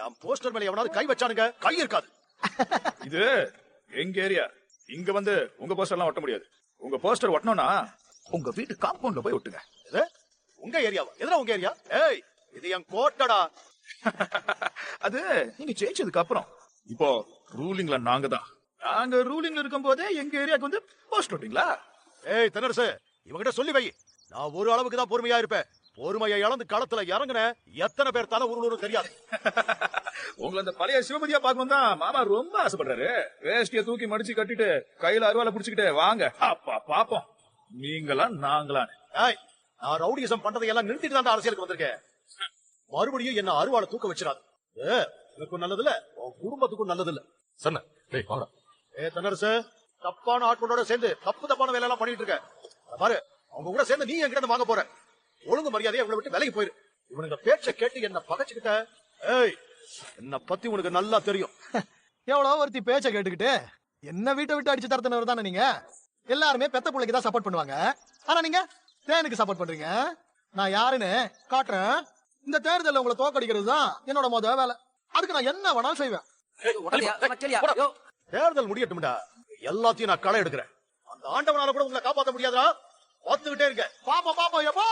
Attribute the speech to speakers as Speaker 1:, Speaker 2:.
Speaker 1: என் poster மேல எவனாவது கை வச்சானுங்க கை இருக்காது.
Speaker 2: இது எங்க ஏரியா. இங்க வந்து உங்க போஸ்டர் எல்லாம் ஒட்ட முடியாது. உங்க போஸ்டர் ஒட்டணும்னா உங்க வீட்டு காம்பவுண்ட்ல போய் ஒட்டுங்க.
Speaker 1: உங்க ஏரியாவா? எதுனா உங்க ஏரியா? ஏய், இது என் கோட்டடா.
Speaker 2: அது நீங்க ஜெயிச்சதுக்கு அப்புறம். இப்போ ரூலிங்ல நாங்க ரூலிங்ல இருக்கும் போதே எங்க ஏரியாக்கு வந்து போஸ்ட் ஒட்டிங்களா?
Speaker 1: ஏய் தென்னரசு, இவங்கிட்ட சொல்லி வை. நான் ஒரு அளவுக்கு தான் பொறுமையா இருப்பேன். பொறுமையை இழந்து களத்துல இறங்குன எத்தனை பேர் தலை உருளுன்னு தெரியாது.
Speaker 2: உங்களை அந்த பழைய சிவபதியா பார்க்கணும் தான் மாமா ரொம்ப ஆசைப்படுறாரு. வேஷ்டிய தூக்கி மடிச்சு கட்டிட்டு கையில அருவாலை புடிச்சுக்கிட்டு வாங்க அப்பா பாப்போம் நீங்களா நாங்களான்னு.
Speaker 1: ஏய், நான் ரவுடிசம் பண்றதை எல்லாம் நிறுத்திட்டு தான் அரசியலுக்கு வந்திருக்கேன். மறுபடியும் என்ன அருவாளை தூக்க வச்சிடாது. எனக்கும் நல்லது இல்ல, உன் குடும்பத்துக்கும் நல்லது இல்ல.
Speaker 3: சொன்ன
Speaker 1: தென்னரசு, தப்பான ஆட்களோட சேர்ந்து தப்பான வேலை எல்லாம் பண்ணிட்டு இருக்க பாரு. அவங்க கூட சேர்ந்து நீ என்கிட்ட வாங்க போற. ஒழுங்கு மரியாதையை இவங்களை விட்டு விலகி போயிரு. இவனுங்க பேச்ச கேட்டு என்ன பகச்சுக்கிட்ட. ஏய், என்ன பத்தி உனக்கு நல்லா தெரியும்.
Speaker 4: எவ்வளவு ஒருத்தி பேச்ச கேட்டுக்கிட்டு என்ன வீட்டை விட்டு அடிச்சு தரத்தினவர் தானே நீங்க. எல்லாருமே பெத்த பிள்ளைக்கு தான் சப்போர்ட் பண்ணுவாங்க. ஆனா நீங்க தேனுக்கு சப்போர்ட் பண்றீங்க. நான் யாருன்னு காட்டுறேன். இந்த தேர்தலில் உங்களை தோக்கடிக்கிறது தான் என்னோட முத வேலை. அதுக்கு நான் என்ன வேணாலும் செய்வேன்.
Speaker 1: தேர்தல் முடியட்டும்டா, எல்லாத்தையும் நான் களை எடுக்கிறேன். அந்த ஆண்டவனால கூட உங்களை காப்பாற்ற முடியாதா? பார்த்துக்கிட்டே இருக்க. பாப்பா பாப்பா எப்பா